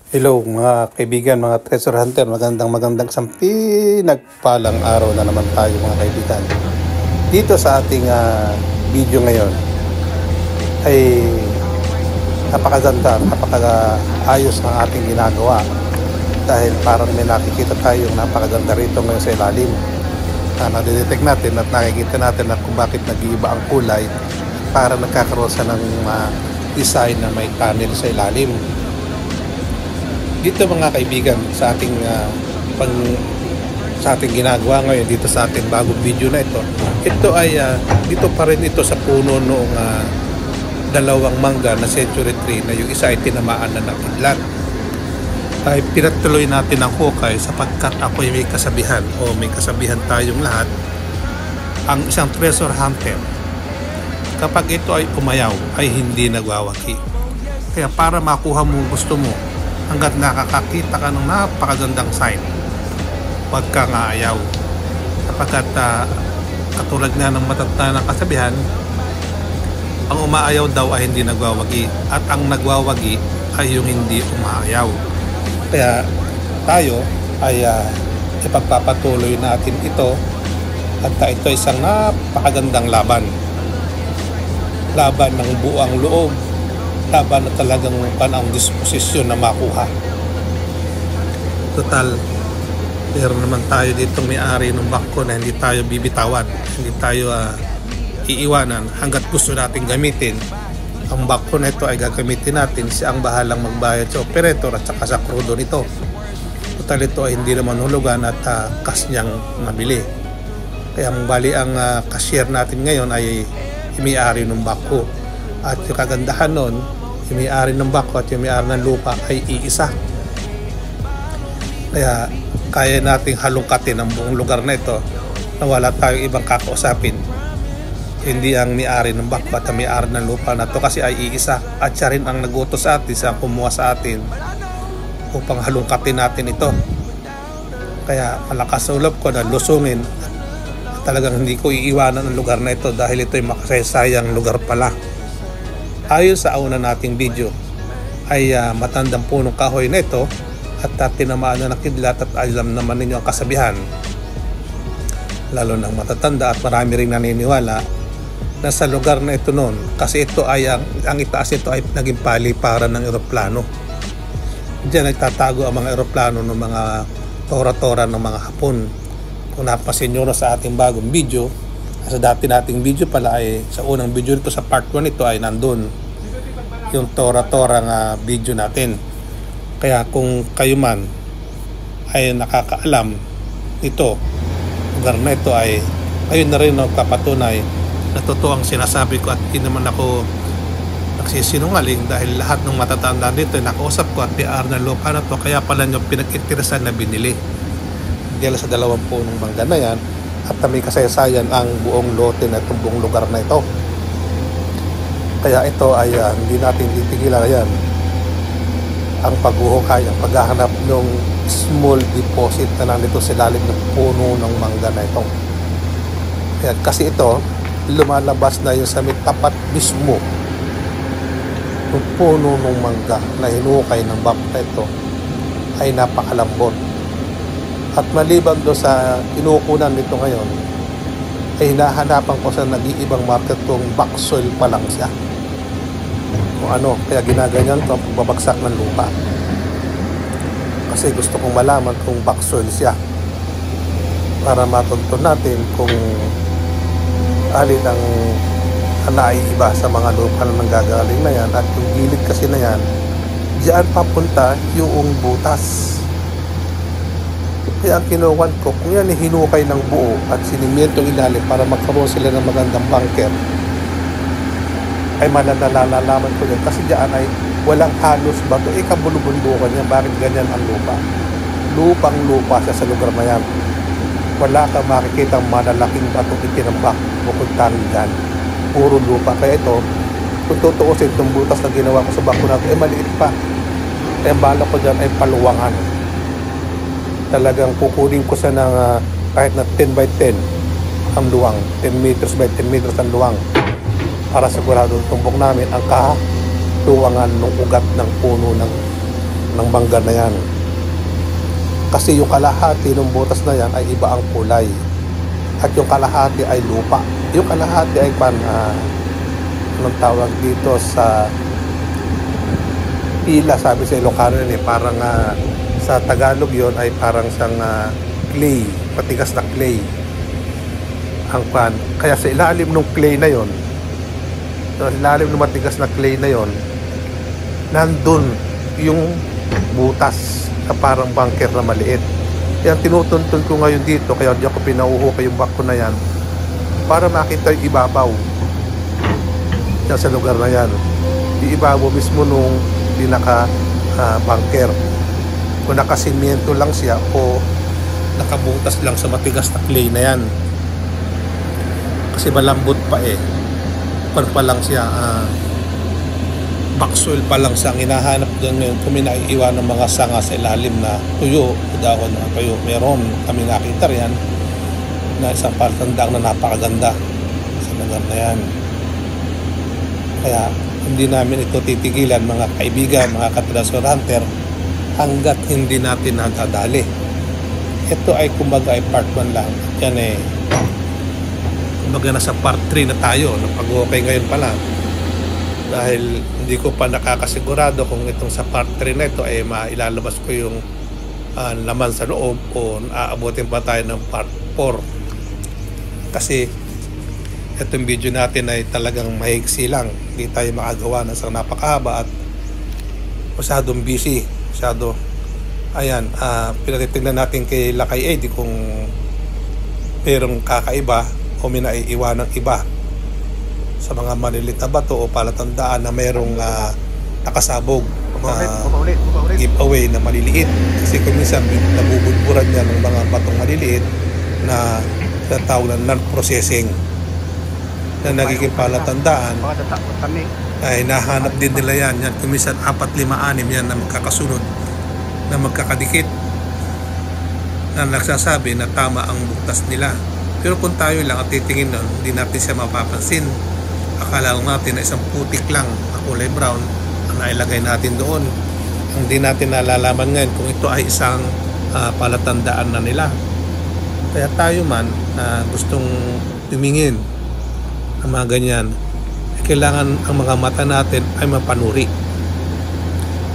Hello mga kaibigan, mga treasure hunter, magandang isang pinagpalang araw na naman tayo mga kaibigan. Dito sa ating video ngayon ay napakaganda, napakaayos ng ating ginagawa dahil parang may nakikita tayong napakaganda rito ngayon sa ilalim. Nadidetect natin at nakikita natin na kung bakit nag-iiba ang kulay para nagkakaroon sa ng design na may tunnel sa ilalim. Dito mga kaibigan sa ating ginagawa ngayon dito sa ating bagong video na ito ay dito pa rin ito sa puno noong dalawang mangga na century tree na yung isa ay tinamaan na ng kidlat. Ay pinatuloy natin ang hukay sapagkat ako ay may kasabihan tayong lahat, ang isang treasure hunter kapag ito ay umayaw ay hindi nagwawagi. Kaya para makuha mo gusto mo, hanggat nakakakita ka ng napakagandang sign, huwag kang aayaw. Kapagkat katulad nga ng matatanda ng kasabihan, ang umaayaw daw ay hindi nagwawagi at ang nagwawagi ay yung hindi umaayaw. Kaya tayo ay ipagpapatuloy natin ito at ito ay isang napakagandang laban ng buang loob, laban na talagang panang disposisyon na makuha. Total, meron naman tayo dito may-ari ng bangko na hindi tayo bibitawan, hindi tayo iiwanan hanggat gusto natin gamitin. Ang bangko na ito ay gagamitin natin, siya ang bahalang magbayad sa operator at saka sa krudo nito. Total, ito ay hindi naman hulugan at cash niyang mabili. Kaya bali ang cashier natin ngayon ay may-ari ng bangko. At yung kagandahan nun, yung may-ari ng bangko at yung may-ari ng lupa ay iisa. Kaya kaya nating halungkatin ang buong lugar na ito na wala tayong ibang kakausapin. Hindi ang may-ari ng bangko at ang may-ari ng lupa na ito kasi ay iisa. At siya rin ang nagutos sa atin, siya ang kumuha sa atin upang halungkatin natin ito. Kaya malakas sa ulob ko na lusungin at talagang hindi ko iiwanan ang lugar na ito dahil ito ay makasaysayang lugar pala. Ayon sa una nating video ay matandang punong kahoy na ito at tinamaan na ng kidlat at alam naman ninyo ang kasabihan, lalo ng matatanda at marami ring naniniwala na sa lugar na ito noon kasi ito ay ang itaas ito ay naging paliparan ng eroplano. Diyan nagtatago ang mga eroplano ng mga tora-tora ng mga Hapon. Kung napasin nyo na sa ating bagong video, sa dati nating video pala ay sa unang video nito sa part 1 ito ay nandun yung tora-tora video natin. Kaya kung kayo man ay nakakaalam ito, lugar na ito ay ayun na rin nagpapatunay na totoo ang sinasabi ko at hindi naman ako nagsisinungaling dahil lahat ng matatanda dito ay nakausap ko at PR na lupa na to, kaya pala nyo pinag-interesan na binili dahil sa 20 punong mangga na yan at may kasaysayan ang buong lote na itong buong lugar na ito. Kaya ito ay hindi natin titigilan yan ang paghuhukay, ang paghahanap ng small deposit na nandito sa ilalim ng puno ng mangga na ito. Kaya kasi ito lumalabas na yung sa may tapat mismo ng puno ng mangga na hinukay ng bangka ito ay napakalambot. At maliban doon sa kinukunan nito ngayon, ay hinahanapan ko sa nag-iibang market kung back soil pa lang siya. Kung ano, kaya ginaganyan ko ang pagbabagsak ng lupa. Kasi gusto kong malaman kung back soil siya para matuntun natin kung alin ang naiiba sa mga lupa na nanggagaling na yan. At yung gilid kasi na yan, diyan papunta yung butas. Kaya ang kinuwan ko, kung yan hinukay ng buo at sinimyentong ilalim para magkaroon sila ng magandang bunker, ay nalalaman ko yan. Kasi diyan ay walang halos bato. Kabulubundukan niya, bakit ganyan ang lupa? Lupang lupa siya sa lugar na yan. Wala kang makikita malalaking bato itinambak bukod tanggan. Puro lupa. Kaya ito, kung tutuusin itong butas na ginawa ko sa bangko natin, ay maliit pa. Kaya bala ko dyan ay paluwangan. Talagang kukunin ko siya ng kahit na 10 by 10 ang luwang, 10 meters by 10 meters ang luwang para sigurado tumbok namin ang kaluwangan ng ugat ng puno ng ng mangga na yan. Kasi yung kalahati ng butas na yan ay iba ang kulay. At yung kalahati ay lupa. Yung kalahati ay anong tawag dito sa pila, sabi sa Ilocano yun parang sa Tagalog yon ay parang siyang clay, matigas na clay ang pan. Kaya sa ilalim ng clay na yon, sa ilalim ng matigas na clay na yon, nandun yung butas na parang bunker na maliit. Kaya tinutuntun ko ngayon dito, kaya di ako pinauhukay yung bako na yan para makita yung ibabaw yan sa lugar na yan. Yung ibabaw mismo nung pinaka bunker, kung nakasimento lang siya o nakabutas lang sa matigas na clay na yan. Kasi malambot pa pa lang siya, backsoil pa lang siya ang hinahanap doon ngayon. Kung may naiiwan ng mga sanga sa ilalim na tuyo o dahon na tuyo, meron kami nakita riyan na isang palatandaan na napakaganda sa lugar na yan. Kaya hindi namin ito titigilan, mga kaibigan, mga ka-treasure hunter, hanggat hindi natin nadadali. Ito ay kumbaga ay part 1 lang. Yan kumbaga nasa part 3 na tayo, napag-okay ngayon pa lang. Dahil hindi ko pa nakakasigurado kung itong sa part 3 na ito ay mailalabas ko yung laman sa loob o aabutin pa tayo ng part 4. Kasi itong video natin ay talagang mahigsi lang. Hindi tayo makagawa ng isang napakahaba at masyadong busy. Masyado. Ayan, pinatitignan natin kay Lakay Eddie kung merong kakaiba o may naiiwan ng iba sa mga maliliit na bato o palatandaan na mayroong nakasabog giveaway na maliliit. Kasi kung minsan nabubudburan niya ng mga batong maliliit na tatawag na non-processing na nagiging palatandaan ay nahanap din nila yan. Kung minsan 4, 5, 6 yan na magkakasunod na magkakadikit na nagsasabi na tama ang butas nila. Pero kung tayo lang at titingin nun, hindi natin siya mapapansin. Akala lang natin na isang putik lang na kulay brown ang nailagay natin doon. Hindi natin nalalaman ngayon kung ito ay isang palatandaan na nila. Kaya tayo man gustong tumingin ng mga ganyan, kailangan ang mga mata natin ay mapanuri.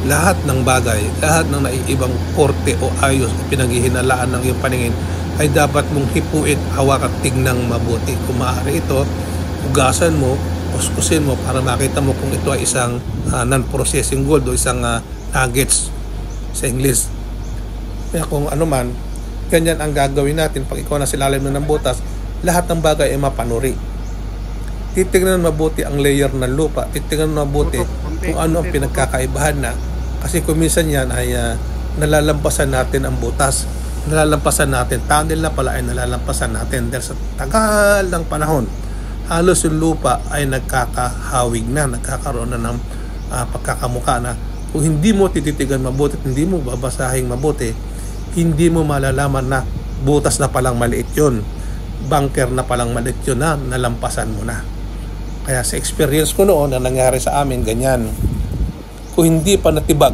Lahat ng bagay, lahat ng naiibang korte o ayos o pinaghihinalaan ng iyong paningin ay dapat mong hipuin, hawak at tignang mabuti. Kung maaari ito, ugasan mo, kuskusin mo para makita mo kung ito ay isang non-processing gold o isang nuggets sa English. Kaya kung ano man, ganyan ang gagawin natin pag ikaw na silalim na ng butas, lahat ng bagay ay mapanuri. Titignan mabuti ang layer ng lupa, titignan mabuti kung ano ang pinagkakaibahan na. Kasi kung minsan yan ay nalalampasan natin ang butas, nalalampasan natin, tunnel na pala ay nalalampasan natin dahil sa tagal ng panahon. Halos yung lupa ay nagkakahawig na, nagkakaroon na ng pagkakamuka na kung hindi mo tititigan mabuti, hindi mo babasahing mabuti, hindi mo malalaman na butas na palang maliit yun, bunker na palang maliit yun na nalampasan mo na. Kaya sa experience ko noon na nangyari sa amin ganyan, kung hindi pa natibag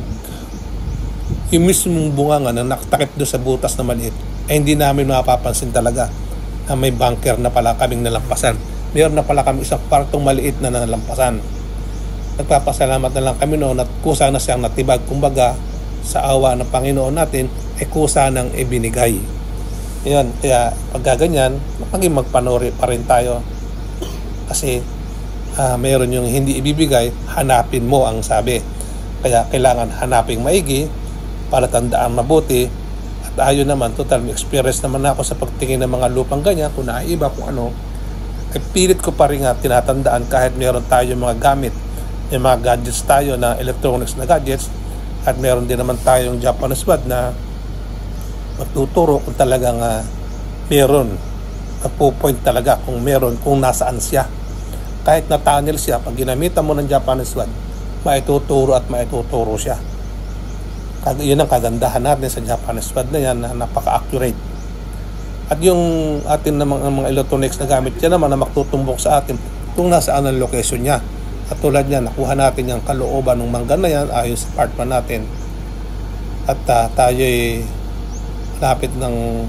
yung mismong bunganga na nakatakip doon sa butas na maliit, ay hindi namin mapapansin talaga na may bunker na pala kaming nalampasan. Meron na pala kami isang partong maliit na nalampasan. Nagpapasalamat na lang kami noon at kusa na siyang natibag. Kumbaga, sa awa ng Panginoon natin, ay kusa nang ibinigay. Yan, kaya pagkaganyan, maging magpanuri pa rin tayo. Kasi meron yung hindi ibibigay, hanapin mo ang sabi. Kaya kailangan hanaping maigi, para tandaan mabuti. At ayon naman, total experience naman ako sa pagtingin ng mga lupang ganyan, kung naiiba kung ano, ay pilit ko pa rin tinatandaan kahit meron tayo mga gamit, yung mga gadgets tayo na electronics na gadgets, at meron din naman tayong Japanese wad na magtuturo kung talagang meron at po-point talaga kung meron, kung nasaan siya. Kahit na tunnel siya, pag ginamitan mo ng Japanese wad, maituturo at maituturo siya. Yun ang kagandahan natin sa Japanese wad na yan, na napaka-accurate. At yung atin namang mga electronics na gamit yan naman na magtutumbok sa atin kung nasaan ang location niya. At tulad niyan, nakuha natin yung kalooban ng mangga na yan ayon sa part 1 natin. at tayo'y lapit ng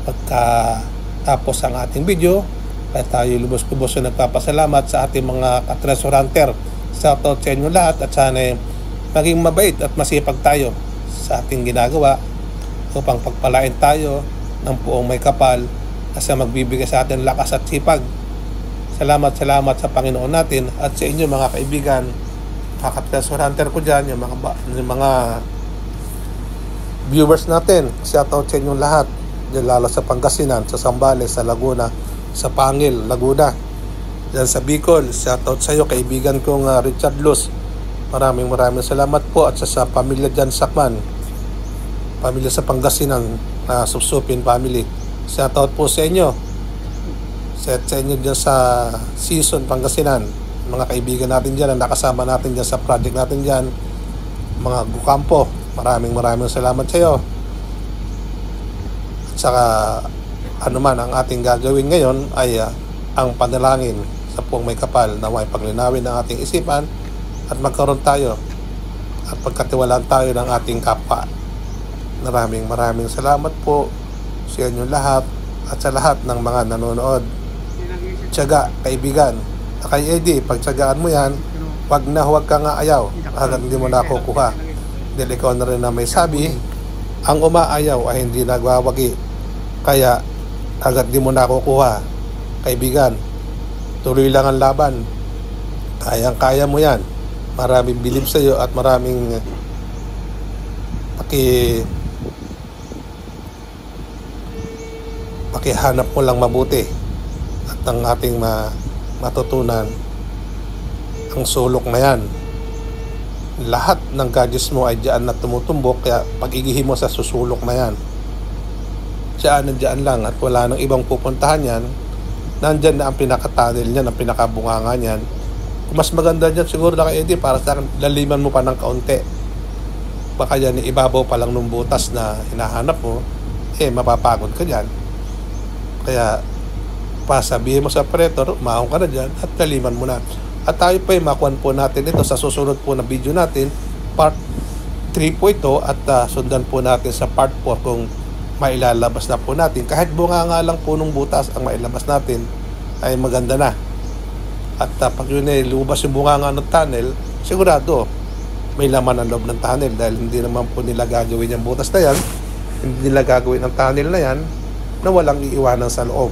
pagkatapos ang ating video. Kaya tayo lubos-lubos na nagpapasalamat sa ating mga ka-treasure hunter. Shoutout sa inyo lahat at sana maging mabait at masipag tayo sa ating ginagawa upang pagpalain tayo ng puong may kapal kasi magbibigay sa atin lakas at sipag. Salamat sa Panginoon natin at sa inyo mga kaibigan, mga ka-treasure hunter ko dyan, yung mga viewers natin. Shoutout sa inyong lahat, lalo sa Pangasinan, sa Zambales, sa Laguna, sa Pangil, Laguna, dyan sa Bicol. Shoutout sa iyo kaibigan kong Richard Luz. Maraming salamat po at sa pamilya dyan Sakman, pamilya sa Pangasinan, Supsupin family. Shoutout po sa inyo, sa inyo dyan sa Season Pangasinan, mga kaibigan natin dyan na nakasama natin dyan sa project natin dyan, mga Gukampo. Maraming salamat sa iyo. At saka ano man ang ating gagawin ngayon ay ang panalangin sa puong may kapal na may paglinawin ng ating isipan at magkaroon tayo at pagkatiwalaan tayo ng ating kapwa. Maraming salamat po sa inyo lahat at sa lahat ng mga nanonood. Tiyaga, kaibigan. Kay Eddie, pagtiyagaan mo yan, huwag ka nga ayaw hanggang hindi mo nakukuha. Dahil ikaw na rin na may sabi, ang umaayaw ay hindi nagwawagi. Kaya agad di mo nakukuha. Kaibigan, tuloy lang ang laban. Kayang-kaya mo yan. Maraming bilib sa iyo at maraming pakihanap mo lang mabuti at ang ating matutunan ang sulok na yan. Lahat ng gadgets mo ay diyan na tumutumbok, kaya pag-igihin mo sa susulok na yan, diyan lang at wala nang ibang pupuntahan yan. Nandyan na ang pinaka-tunnel niyan, ang pinaka-bunganga niyan. Mas maganda dyan siguro na kay Eddie, para sa laliman mo pa ng kaunti. Baka yan ibabaw pa lang ng butas na hinahanap mo, mapapagod ka dyan. Kaya pasabihin mo sa operator, maahon ka na dyan at laliman mo na. At tayo pa makuhan po natin ito sa susunod po na video natin. Part 3 po ito at sundan po natin sa part 4 kung mailalabas na po natin. Kahit bunga nga lang po ng butas ang mailabas natin ay maganda na. At pag yun lumabas yung bunga nga ng tunnel, sigurado may laman ang loob ng tunnel dahil hindi naman po nila gagawin yung butas na yan, hindi nila gagawin ang tunnel na yan na walang iiwanan sa loob.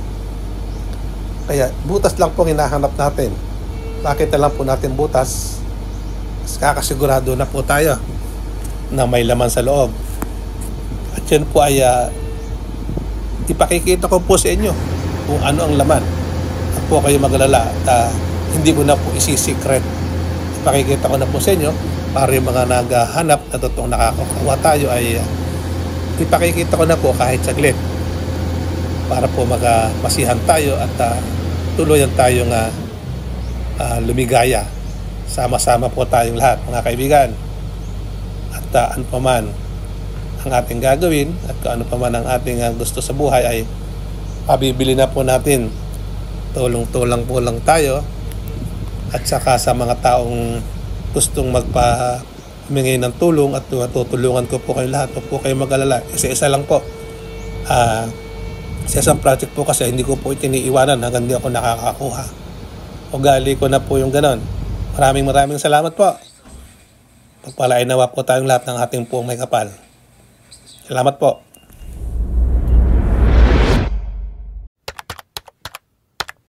Kaya butas lang po hinahanap natin. Bakit na lang po natin butas? Kakasigurado na po tayo na may laman sa loob. At yun po ay ipakikita ko po sa inyo kung ano ang laman. At po kayo magalala at hindi ko na po isi-secret. Ipakikita ko na po sa inyo para yung mga naghahanap na totoong nakakakuha tayo ay ipakikita ko na po kahit saglit para po masihan tayo at tuluyan tayong lumigaya. Sama-sama po tayong lahat mga kaibigan. At ano pa man ang ating gagawin at ano pa man ang ating gusto sa buhay ay pabibili na po natin. Tulong-tulang po lang tayo. At saka sa mga taong gustong humingi ng tulong at tutulungan ko po kayo lahat. Huwag po kayo mag-alala. Isa-isa lang po. Sa isang project po kasi hindi ko po itiniiwanan hanggang hindi ako nakakakuha. Ugali ko na po yung ganon. Maraming salamat po. Pagpalain nawa po tayong lahat ng ating puong may kapal. Salamat po.